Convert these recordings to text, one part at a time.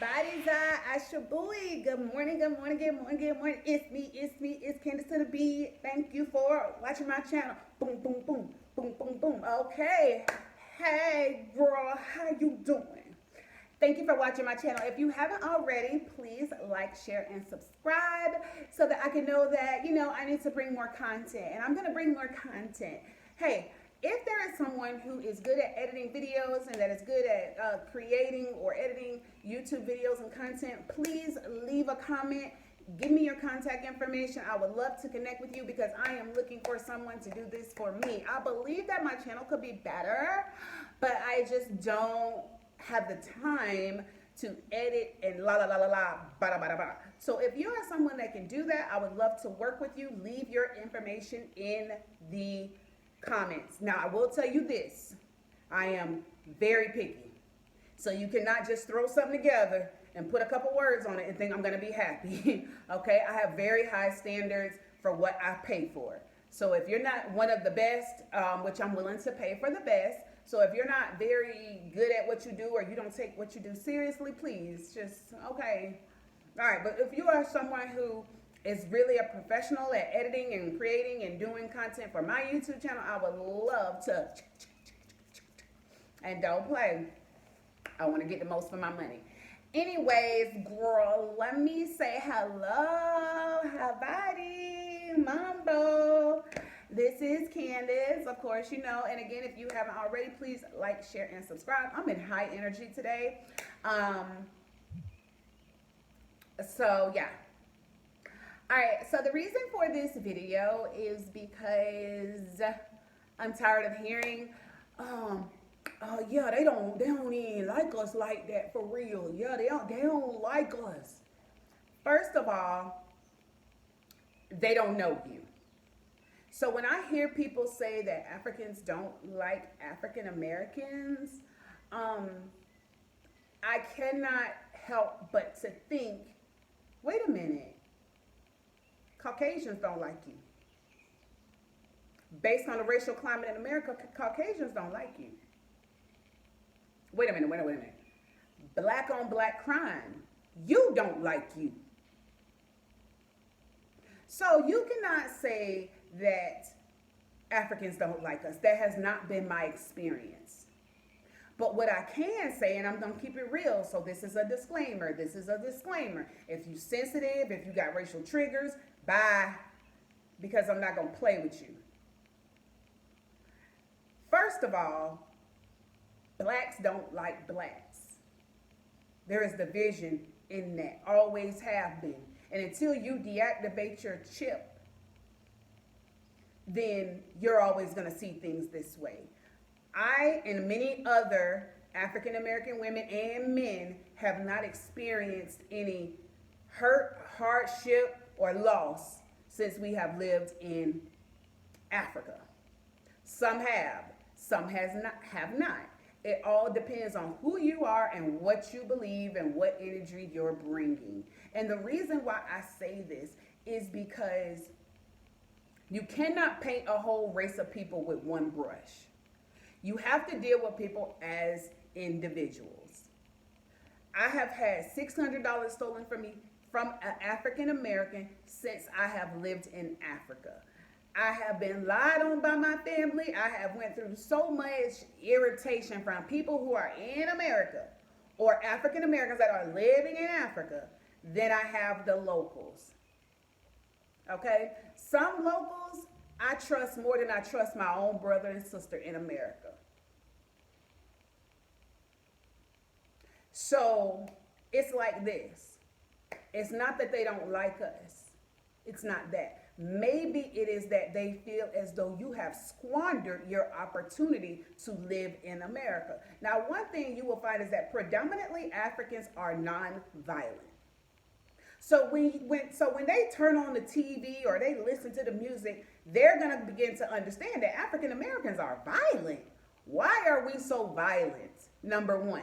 Badiza Ashabui. Good morning, good morning, good morning, good morning. It's Candace to the B. Thank you for watching my channel. Boom, boom, boom, boom, boom, boom. Okay. Hey, girl, how you doing? Thank you for watching my channel. If you haven't already, please like, share, and subscribe so that I can know that, I need to bring more content. And I'm going to bring more content. Hey, if there is someone who is good at editing videos and that is good at creating or editing YouTube videos and content, please leave a comment. Give me your contact information. I would love to connect with you because I am looking for someone to do this for me. I believe that my channel could be better, but I just don't have the time to edit and la la la la la bada bada bada. So if you are someone that can do that, I would love to work with you. Leave your information in the comments. Now I will tell you this. I am very picky. So you cannot just throw something together and put a couple words on it and think I'm going to be happy. Okay? I have very high standards for what I pay for. So if you're not one of the best, which I'm willing to pay for the best, so if you're not very good at what you do or you don't take what you do seriously, please just, okay. All right, but if you are someone who is really a professional at editing and creating and doing content for my YouTube channel, I would love to. And don't play. I want to get the most for my money. Anyways, girl, let me say hello, Havadi, Mambo. This is Candace, of course, and again, if you haven't already, please like, share, and subscribe. I'm in high energy today. So yeah. All right, so the reason for this video is because I'm tired of hearing, oh yeah, they don't even like us like that for real. Yeah, they don't like us. First of all, they don't know you. So when I hear people say that Africans don't like African Americans, I cannot help but to think, wait a minute, Caucasians don't like you. Based on the racial climate in America, Caucasians don't like you. Wait a minute. Black on black crime, you don't like you. So you cannot say that Africans don't like us. That has not been my experience. But what I can say, and I'm going to keep it real, so this is a disclaimer. If you're sensitive, if you got racial triggers, bye, because I'm not going to play with you. First of all, blacks don't like blacks. There is division in that, always have been. And until you deactivate your chip, then you're always going to see things this way. I and many other African American women and men have not experienced any hurt, hardship, or loss since we have lived in Africa. Some have not. It all depends on who you are and what you believe and what energy you're bringing. And the reason why I say this is because you cannot paint a whole race of people with one brush. You have to deal with people as individuals. I have had $600 stolen from me from an African American since I have lived in Africa. I have been lied on by my family. I have went through so much irritation from people who are in America or African Americans that are living in Africa than I have the locals. Okay? Some locals I trust more than I trust my own brother and sister in America. So it's like this. It's not that they don't like us. It's not that. Maybe it is that they feel as though you have squandered your opportunity to live in America. Now, one thing you will find is that predominantly Africans are non-violent. So when they turn on the TV or they listen to the music, they're going to begin to understand that African Americans are violent. Why are we so violent? Number one.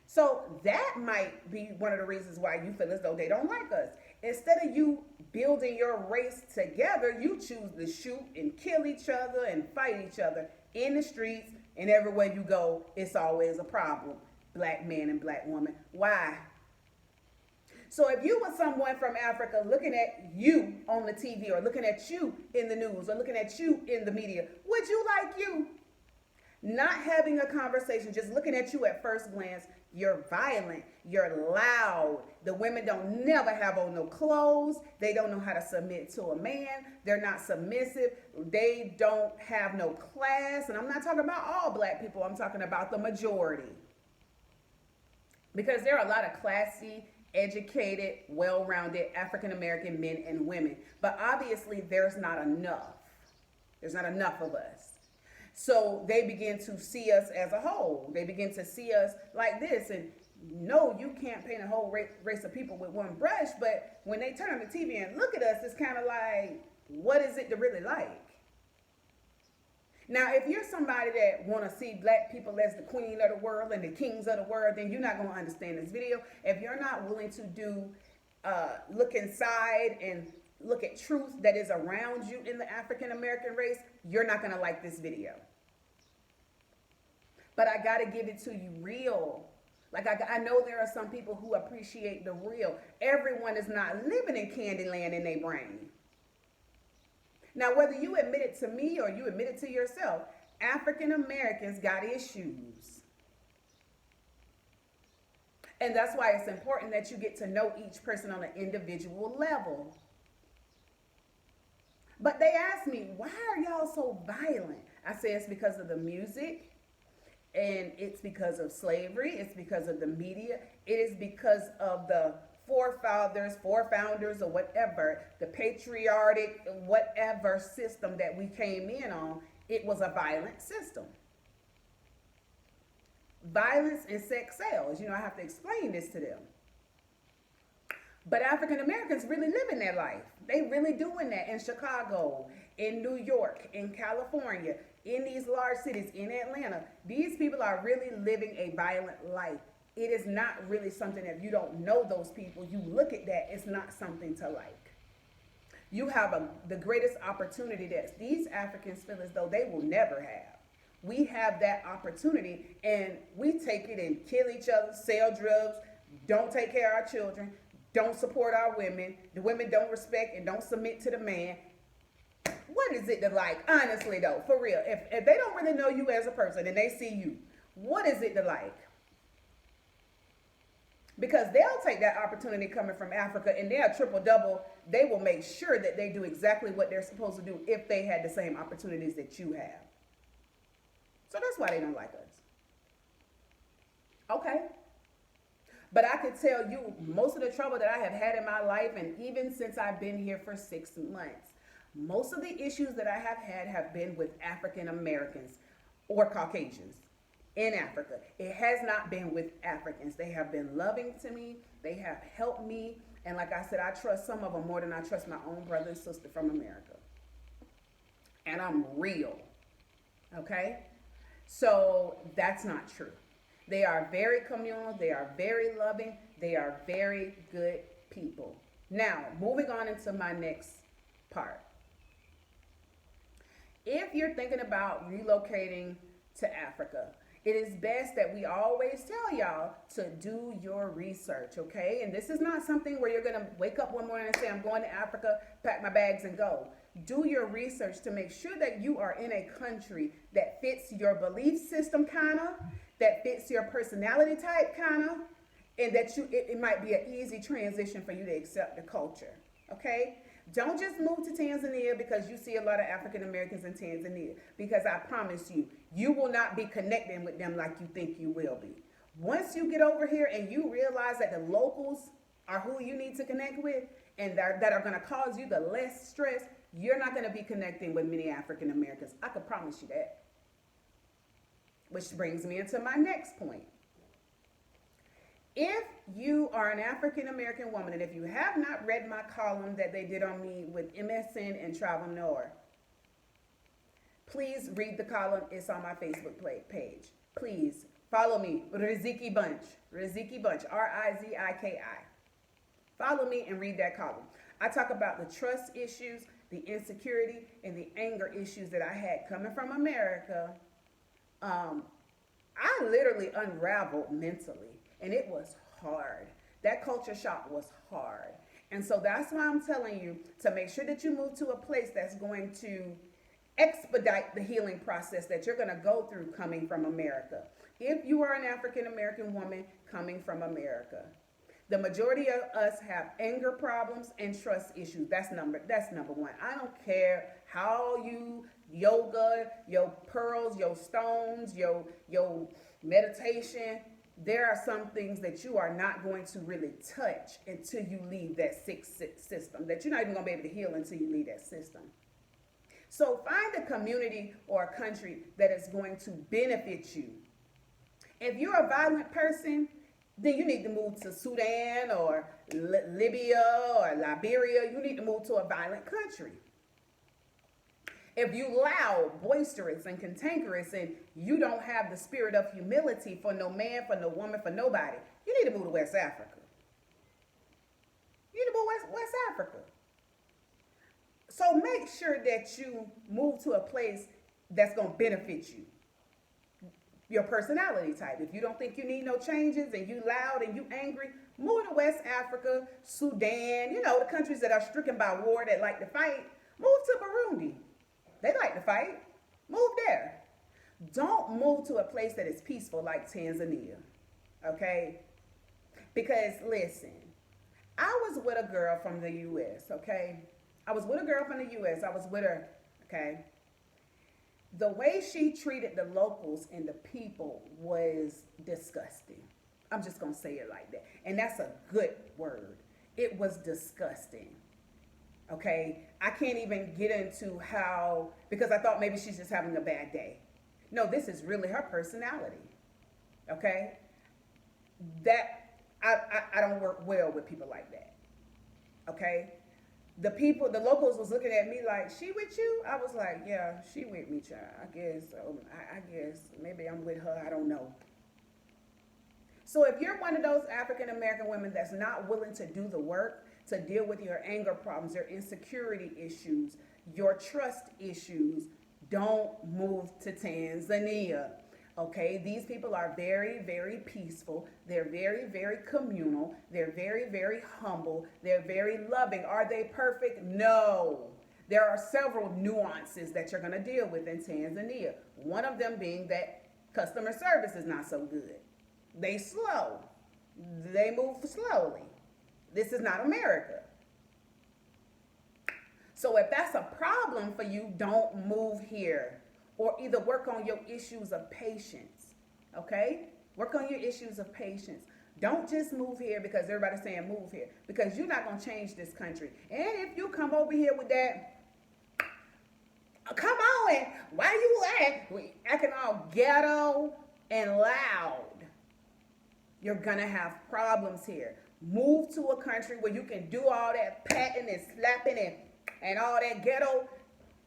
So that might be one of the reasons why you feel as though they don't like us. Instead of you building your race together, you choose to shoot and kill each other and fight each other in the streets, and everywhere you go, it's always a problem. black man and black woman. Why? So if you were someone from Africa looking at you on the TV or looking at you in the news or looking at you in the media, would you like you? Not having a conversation, just looking at you at first glance, you're violent, you're loud. The women don't never have on no clothes. They don't know how to submit to a man. They're not submissive. They don't have no class. And I'm not talking about all black people. I'm talking about the majority. Because there are a lot of classy, educated, well-rounded African-American men and women. But obviously there's not enough. There's not enough of us. So they begin to see us as a whole. They begin to see us like this. And no, you can't paint a whole race of people with one brush. But when they turn on the TV and look at us, it's kind of like, what is it to really like? Now, if you're somebody that want to see black people as the queen of the world and the kings of the world, then you're not going to understand this video. If you're not willing to look inside and look at truth that is around you in the African American race, you're not going to like this video. But I got to give it to you real. Like I know there are some people who appreciate the real. Everyone is not living in Candyland in their brain. Now, whether you admit it to me or you admit it to yourself, African Americans got issues. And that's why it's important that you get to know each person on an individual level. But they asked me, why are y'all so violent? I say it's because of the music, and it's because of slavery, it's because of the media, it is because of the forefathers, forefounders, or whatever, the patriotic, whatever system that we came in on. It was a violent system. Violence and sex sells. I have to explain this to them. But African Americans really living that life. They really doing that in Chicago, in New York, in California, in these large cities, in Atlanta. These people are really living a violent life. It is not really something, if you don't know those people, you look at that, it's not something to like. You have the greatest opportunity that these Africans feel as though they will never have. We have that opportunity, and we take it and kill each other, sell drugs, don't take care of our children, don't support our women. The women don't respect and don't submit to the man. What is it to like? Honestly, though, for real, if they don't really know you as a person and they see you, what is it to like? Because they'll take that opportunity coming from Africa and they'll triple double. They will make sure that they do exactly what they're supposed to do if they had the same opportunities that you have. So that's why they don't like us. Okay. But I could tell you most of the trouble that I have had in my life, and even since I've been here for 6 months, most of the issues that I have been with African Americans or Caucasians in Africa. It has not been with Africans. They have been loving to me. They have helped me. And like I said, I trust some of them more than I trust my own brother and sister from America. And I'm real. Okay? So that's not true. They are very communal. They are very loving. They are very good people. Now, moving on into my next part. If you're thinking about relocating to Africa, it is best that we always tell y'all to do your research, okay? And this is not something where you're going to wake up one morning and say, I'm going to Africa, pack my bags and go. Do your research to make sure that you are in a country that fits your belief system kind of, that fits your personality type kind of, and that it might be an easy transition for you to accept the culture, okay? Don't just move to Tanzania because you see a lot of African Americans in Tanzania, because I promise you, you will not be connecting with them like you think you will be. Once you get over here and you realize that the locals are who you need to connect with and that are going to cause you the less stress, you're not going to be connecting with many African Americans. I can promise you that. Which brings me into my next point. If you are an African American woman, and if you have not read my column that they did on me with MSN and Travel Noir, please read the column. It's on my Facebook page. Please follow me, Riziki Bunch, Riziki, Follow me and read that column. I talk about the trust issues, the insecurity, and the anger issues that I had coming from America. I literally unraveled mentally, and it was hard. That culture shock was hard. And so that's why I'm telling you to make sure that you move to a place that's going to expedite the healing process that you're going to go through coming from America. If you are an African American woman coming from America, the majority of us have anger problems and trust issues. That's number one. I don't care how you yoga, your pearls, your stones, your meditation. There are some things that you are not going to really touch until you leave that sick system. That you're not even going to be able to heal until you leave that system. So find a community or a country that is going to benefit you. If you're a violent person, then you need to move to Sudan or Libya or Liberia. You need to move to a violent country. If you loud, boisterous, and cantankerous, and you don't have the spirit of humility for no man, for no woman, for nobody, you need to move to West Africa. You need to move West Africa. So make sure that you move to a place that's going to benefit you. Your personality type. If you don't think you need no changes and you loud and you angry, move to West Africa, Sudan, the countries that are stricken by war that like to fight. Move to Burundi. They like to fight. Move there. Don't move to a place that is peaceful like Tanzania. Okay? Because listen, I was with a girl from the U.S., okay? I was with her, okay? The way she treated the locals and the people was disgusting. I'm just going to say it like that. And that's a good word. It was disgusting. Okay? I can't even get into how, because I thought maybe she's just having a bad day. No, this is really her personality. Okay? I don't work well with people like that. Okay? The locals was looking at me like, she with you? I was like, yeah, she with me, child. I guess maybe I'm with her. I don't know. So if you're one of those African American women that's not willing to do the work to deal with your anger problems, your insecurity issues, your trust issues, don't move to Tanzania. Okay, these people are very, very peaceful. They're very, very communal. They're very, very humble. They're very loving. Are they perfect? No. There are several nuances that you're going to deal with in Tanzania. One of them being that customer service is not so good. They slow. They move slowly. This is not America. So if that's a problem for you, don't move here. Or either work on your issues of patience, okay? Work on your issues of patience. Don't just move here because everybody's saying move here, because you're not going to change this country. And if you come over here with that, come on, why you acting all ghetto and loud, you're going to have problems here. Move to a country where you can do all that patting and slapping and all that ghetto.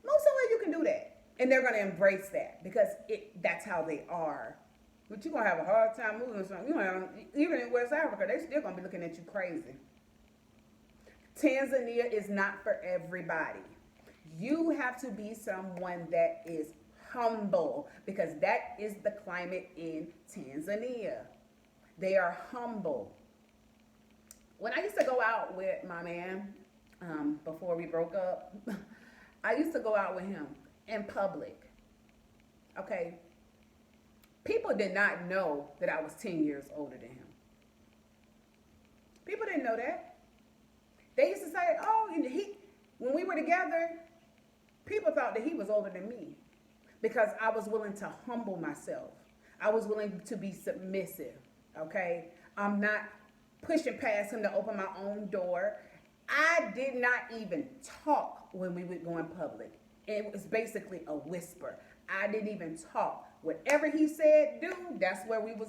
Move somewhere you can do that. And they're going to embrace that because that's how they are. But you're going to have a hard time moving something. Even in West Africa, they're still going to be looking at you crazy. Tanzania is not for everybody. You have to be someone that is humble because that is the climate in Tanzania. They are humble. When I used to go out with my man, before we broke up, I used to go out with him in public. Okay? People did not know that I was 10 years older than him. People didn't know that. They used to say, when we were together, people thought that he was older than me because I was willing to humble myself. I was willing to be submissive. Okay? I'm not pushing past him to open my own door. I did not even talk when we would go in public. It was basically a whisper. I didn't even talk. Whatever he said, do, that's what we were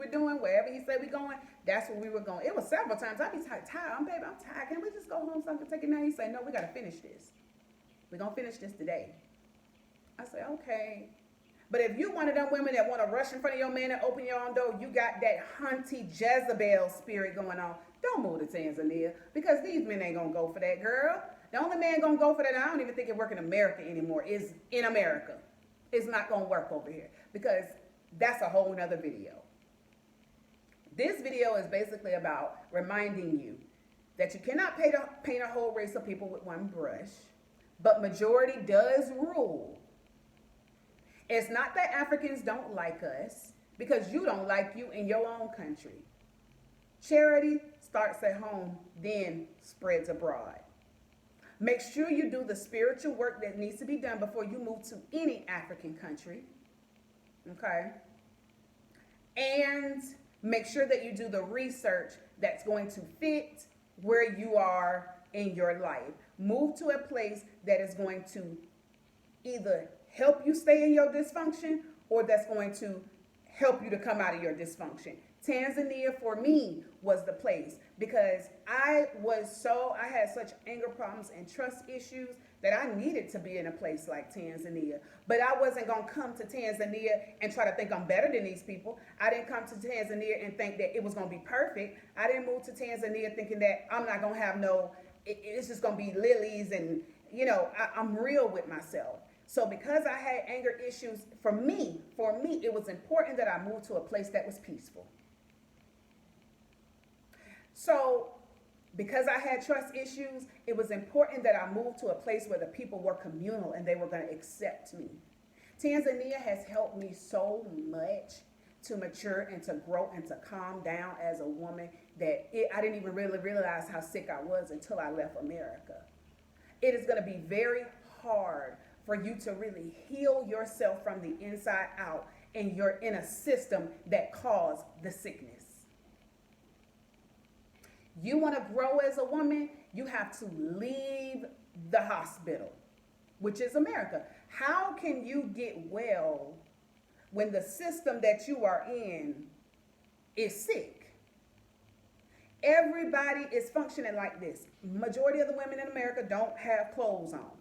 doing. Wherever he said we going, that's where we were going. It was several times. I'd be tired. I'm tired. Can we just go home so I can take it now? He said, no, we got to finish this. We're going to finish this today. I said, okay. But if you one of them women that want to rush in front of your man and open your own door, you got that hunty Jezebel spirit going on. Don't move to Tanzania because these men ain't going to go for that, girl. The only man going to go for that, I don't even think it work in America anymore, is in America. It's not going to work over here because That's a whole nother video. This video is basically about reminding you that you cannot paint a whole race of people with one brush, but majority does rule. It's not that Africans don't like us, because you don't like you in your own country. Charity starts at home, then spreads abroad. Make sure you do the spiritual work that needs to be done before you move to any African country. Okay? And make sure that you do the research that's going to fit where you are in your life. Move to a place that is going to either help you stay in your dysfunction or that's going to help you to come out of your dysfunction. Tanzania for me was the place because I had such anger problems and trust issues that I needed to be in a place like Tanzania. But I wasn't going to come to Tanzania and try to think I'm better than these people. I didn't come to Tanzania and think that it was going to be perfect. I didn't move to Tanzania thinking that I'm not going to have it's just going to be lilies and, I'm real with myself. So because I had anger issues, for me, it was important that I moved to a place that was peaceful. So because I had trust issues, it was important that I moved to a place where the people were communal and they were going to accept me. Tanzania has helped me so much to mature and to grow and to calm down as a woman that I didn't even really realize how sick I was until I left America. It is going to be very hard for you to really heal yourself from the inside out, and you're in a system that caused the sickness. You want to grow as a woman, you have to leave the hospital, which is America. How can you get well when the system that you are in is sick? Everybody is functioning like this. Majority of the women in America don't have clothes on.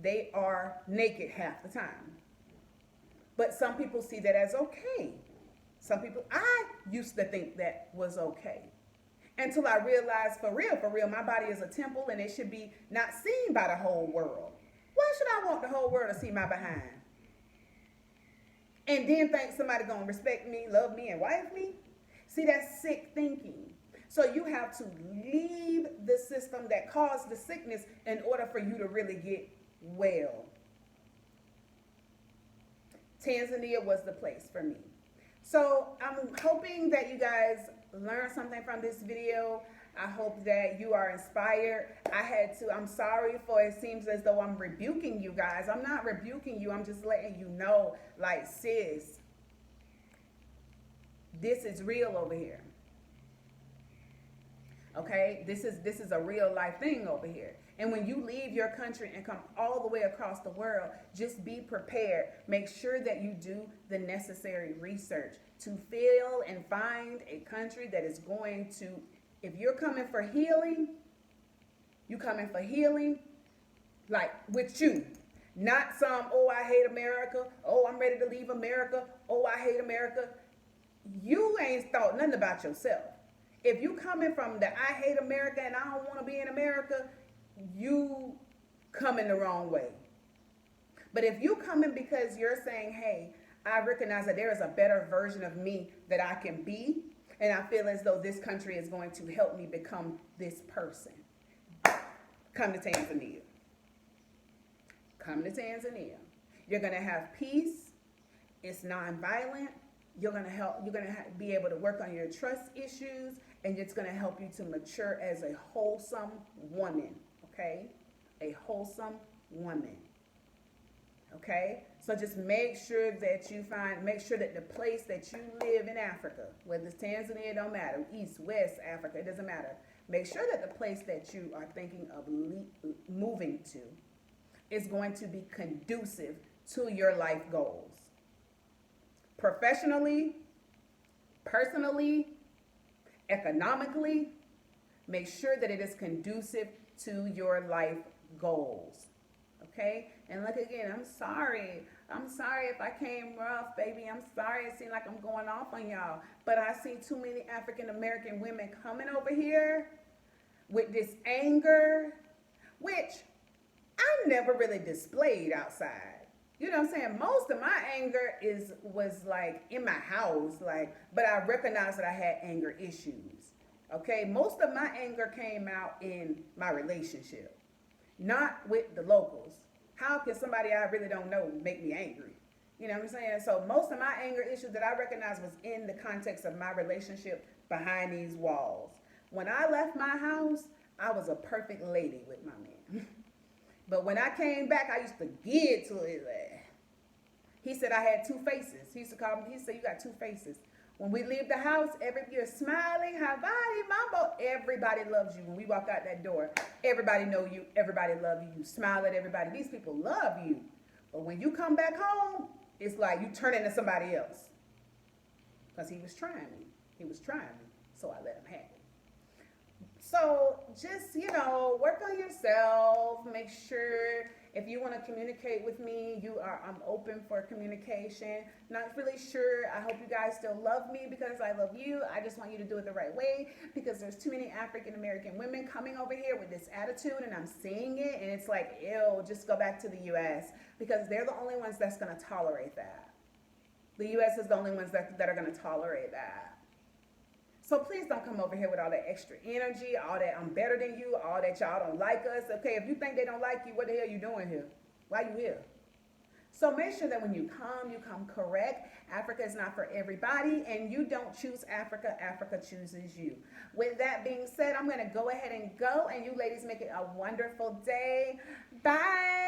They are naked half the time. But some people see that as okay. I used to think that was okay. Until I realized for real, my body is a temple and it should be not seen by the whole world. Why should I want the whole world to see my behind? And then think somebody gonna respect me, love me, and wife me? See, that's sick thinking. So you have to leave the system that caused the sickness in order for you to really get well. Tanzania was the place for me. So I'm hoping that you guys learn something from this video. I hope that you are inspired. I'm sorry for it seems as though I'm rebuking you guys. I'm not rebuking you. I'm just letting you know, like, sis, this is real over here. Okay? This is a real life thing over here. And when you leave your country and come all the way across the world, just be prepared. Make sure that you do the necessary research to feel and find a country that is going to, if you're coming for healing, like with you. Not some, oh, I hate America. Oh, I'm ready to leave America. Oh, I hate America. You ain't thought nothing about yourself. If you coming from the I hate America and I don't want to be in America, you coming the wrong way. But if you coming because you're saying, hey, I recognize that there is a better version of me that I can be, and I feel as though this country is going to help me become this person, come to Tanzania. Come to Tanzania. You're going to have peace. It's nonviolent. You're going to be able to work on your trust issues, and it's going to help you to mature as a wholesome woman. Okay? A wholesome woman. Okay? So just make sure that the place that you live in Africa, whether it's Tanzania, it don't matter, East, West Africa, it doesn't matter. Make sure that the place that you are thinking of moving to is going to be conducive to your life goals. Professionally, personally, economically, make sure that it is conducive to your life goals. Okay? And look again, I'm sorry if I came rough, baby. I'm sorry it seemed like I'm going off on y'all. But I see too many African American women coming over here with this anger, which I never really displayed outside. You know what I'm saying? Most of my anger was like in my house, like, but I recognized that I had anger issues. Okay, most of my anger came out in my relationship, not with the locals. How can somebody I really don't know make me angry? You know what I'm saying? So most of my anger issues that I recognized was in the context of my relationship behind these walls. When I left my house, I was a perfect lady with my man. But when I came back, I used to get to his ass. He said I had two faces. He used to call me, he said, you got two faces. When we leave the house, you're smiling, Havani, Mambo. Everybody loves you. When we walk out that door, everybody know you. Everybody love you. You smile at everybody. These people love you. But when you come back home, it's like you turn into somebody else. Because he was trying me. He was trying me. So I let him have it. So just, work on yourself. Make sure if you want to communicate with me, I'm open for communication. Not really sure. I hope you guys still love me because I love you. I just want you to do it the right way because there's too many African American women coming over here with this attitude and I'm seeing it and it's like, ew, just go back to the US because they're the only ones that's going to tolerate that. The US is the only ones that are going to tolerate that. So please don't come over here with all that extra energy, all that I'm better than you, all that y'all don't like us. Okay, if you think they don't like you, what the hell you doing here? Why you here? So make sure that when you come correct. Africa is not for everybody, and you don't choose Africa. Africa chooses you. With that being said, I'm going to go ahead and go, and you ladies make it a wonderful day. Bye.